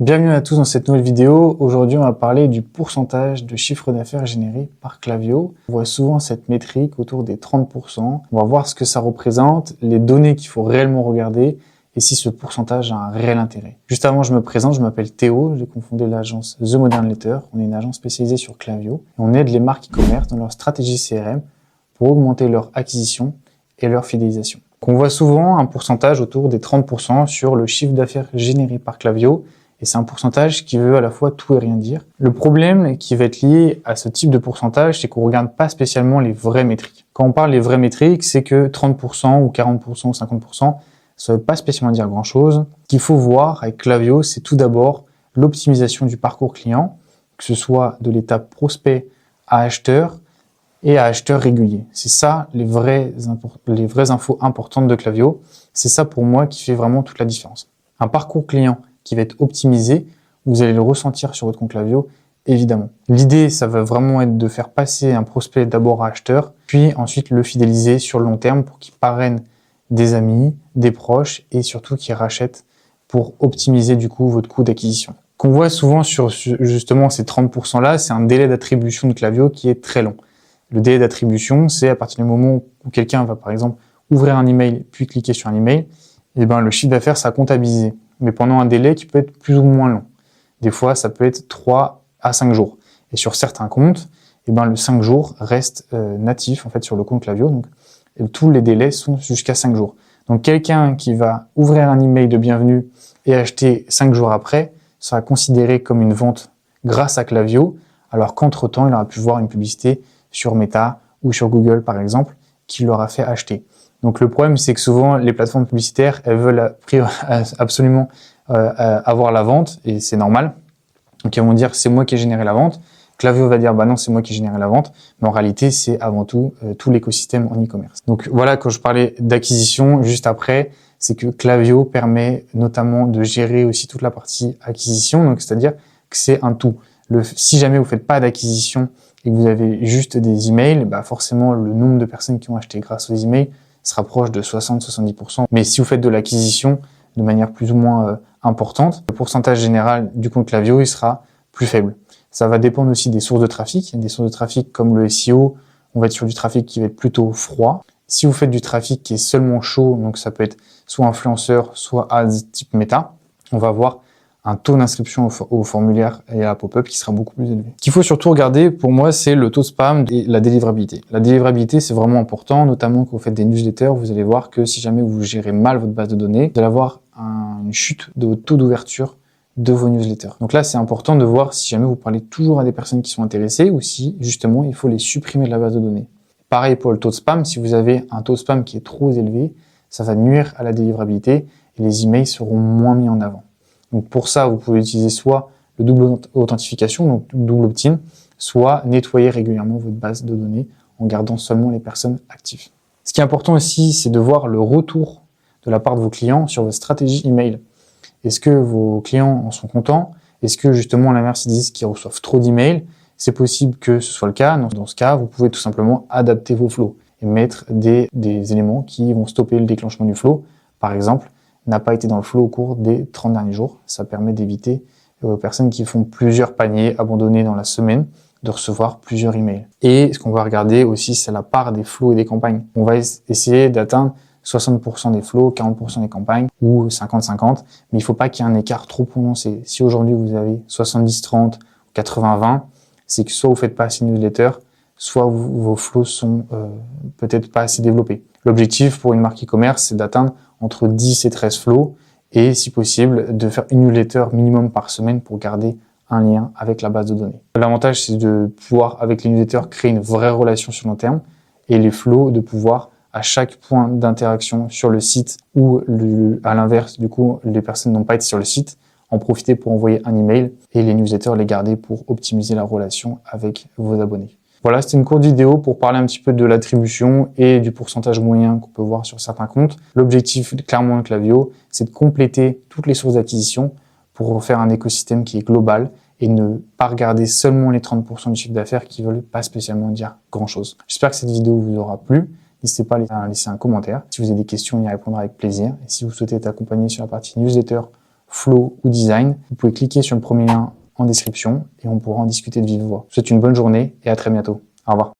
Bienvenue à tous dans cette nouvelle vidéo. Aujourd'hui, on va parler du pourcentage de chiffre d'affaires généré par Klaviyo. On voit souvent cette métrique autour des 30%. On va voir ce que ça représente, les données qu'il faut réellement regarder et si ce pourcentage a un réel intérêt. Juste avant, je me présente, je m'appelle Théo, j'ai confondé l'agence The Modern Letter. On est une agence spécialisée sur Klaviyo et on aide les marques e-commerce dans leur stratégie CRM pour augmenter leur acquisition et leur fidélisation. Donc, on voit souvent un pourcentage autour des 30% sur le chiffre d'affaires généré par Klaviyo. Et c'est un pourcentage qui veut à la fois tout et rien dire. Le problème qui va être lié à ce type de pourcentage, c'est qu'on regarde pas spécialement les vraies métriques. Quand on parle des vraies métriques, c'est que 30% ou 40% ou 50%, ça veut pas spécialement dire grand chose. Ce qu'il faut voir avec Klaviyo, c'est tout d'abord l'optimisation du parcours client, que ce soit de l'étape prospect à acheteur et à acheteur régulier. C'est ça les vraies infos importantes de Klaviyo. C'est ça pour moi qui fait vraiment toute la différence. Un parcours client qui va être optimisé, vous allez le ressentir sur votre compte Klaviyo, évidemment. L'idée, ça va vraiment être de faire passer un prospect d'abord à acheteur, puis ensuite le fidéliser sur le long terme pour qu'il parraine des amis, des proches et surtout qu'il rachète pour optimiser du coup votre coût d'acquisition. Qu'on voit souvent sur justement ces 30% là, c'est un délai d'attribution de Klaviyo qui est très long. Le délai d'attribution, c'est à partir du moment où quelqu'un va par exemple ouvrir un email puis cliquer sur un email, et ben le chiffre d'affaires sera comptabilisé, mais pendant un délai qui peut être plus ou moins long. Des fois, ça peut être 3 à 5 jours. Et sur certains comptes, eh ben, le 5 jours reste natif en fait sur le compte Klaviyo. Donc, tous les délais sont jusqu'à 5 jours. Donc, quelqu'un qui va ouvrir un email de bienvenue et acheter 5 jours après sera considéré comme une vente grâce à Klaviyo, alors qu'entre-temps, il aura pu voir une publicité sur Meta ou sur Google, par exemple, qui l'aura fait acheter. Donc le problème, c'est que souvent les plateformes publicitaires, elles veulent absolument avoir la vente et c'est normal. Donc ils vont dire c'est moi qui ai généré la vente. Klaviyo va dire bah non c'est moi qui ai généré la vente. Mais en réalité c'est avant tout l'écosystème en e-commerce. Donc voilà, quand je parlais d'acquisition juste après, c'est que Klaviyo permet notamment de gérer aussi toute la partie acquisition. Donc c'est-à-dire que c'est un tout. Si jamais vous faites pas d'acquisition et que vous avez juste des emails, bah forcément le nombre de personnes qui ont acheté grâce aux emails se rapproche de 60-70%. Mais si vous faites de l'acquisition de manière plus ou moins importante, le pourcentage général du compte Klaviyo, il sera plus faible. Ça va dépendre aussi des sources de trafic. Il y a des sources de trafic comme le SEO, on va être sur du trafic qui va être plutôt froid. Si vous faites du trafic qui est seulement chaud, donc ça peut être soit influenceur, soit ads type Meta, on va avoir un taux d'inscription au formulaire et à la pop-up qui sera beaucoup plus élevé. Ce qu'il faut surtout regarder, pour moi, c'est le taux de spam et la délivrabilité. La délivrabilité, c'est vraiment important, notamment quand vous faites des newsletters, vous allez voir que si jamais vous gérez mal votre base de données, vous allez avoir une chute de votre taux d'ouverture de vos newsletters. Donc là, c'est important de voir si jamais vous parlez toujours à des personnes qui sont intéressées ou si, justement, il faut les supprimer de la base de données. Pareil pour le taux de spam, si vous avez un taux de spam qui est trop élevé, ça va nuire à la délivrabilité et les emails seront moins mis en avant. Donc pour ça, vous pouvez utiliser soit le double authentification, donc double opt-in, soit nettoyer régulièrement votre base de données en gardant seulement les personnes actives. Ce qui est important aussi, c'est de voir le retour de la part de vos clients sur votre stratégie email. Est-ce que vos clients en sont contents? Est-ce que justement à l'inverse, ils disent qu'ils reçoivent trop d'emails? C'est possible que ce soit le cas. Dans ce cas, vous pouvez tout simplement adapter vos flows et mettre des éléments qui vont stopper le déclenchement du flow. Par exemple, n'a pas été dans le flow au cours des 30 derniers jours. Ça permet d'éviter aux personnes qui font plusieurs paniers abandonnés dans la semaine de recevoir plusieurs emails. Et ce qu'on va regarder aussi, c'est la part des flows et des campagnes. On va essayer d'atteindre 60% des flows, 40% des campagnes ou 50-50, mais il ne faut pas qu'il y ait un écart trop prononcé. Si aujourd'hui vous avez 70-30, 80-20, c'est que soit vous faites pas assez de newsletters, soit vos flows sont peut-être pas assez développés. L'objectif pour une marque e-commerce, c'est d'atteindre entre 10 et 13 flows et si possible de faire une newsletter minimum par semaine pour garder un lien avec la base de données. L'avantage, c'est de pouvoir, avec les newsletters, créer une vraie relation sur le long terme et les flows, de pouvoir, à chaque point d'interaction sur le site ou à l'inverse, du coup, les personnes n'ont pas été sur le site, en profiter pour envoyer un email et les newsletters les garder pour optimiser la relation avec vos abonnés. Voilà, c'était une courte vidéo pour parler un petit peu de l'attribution et du pourcentage moyen qu'on peut voir sur certains comptes. L'objectif, clairement, de Klaviyo, c'est de compléter toutes les sources d'acquisition pour faire un écosystème qui est global et ne pas regarder seulement les 30% du chiffre d'affaires qui veulent pas spécialement dire grand-chose. J'espère que cette vidéo vous aura plu. N'hésitez pas à laisser un commentaire. Si vous avez des questions, on y répondra avec plaisir. Et si vous souhaitez être accompagné sur la partie newsletter, flow ou design, vous pouvez cliquer sur le premier lien en description et on pourra en discuter de vive voix. Je vous souhaite une bonne journée et à très bientôt. Au revoir.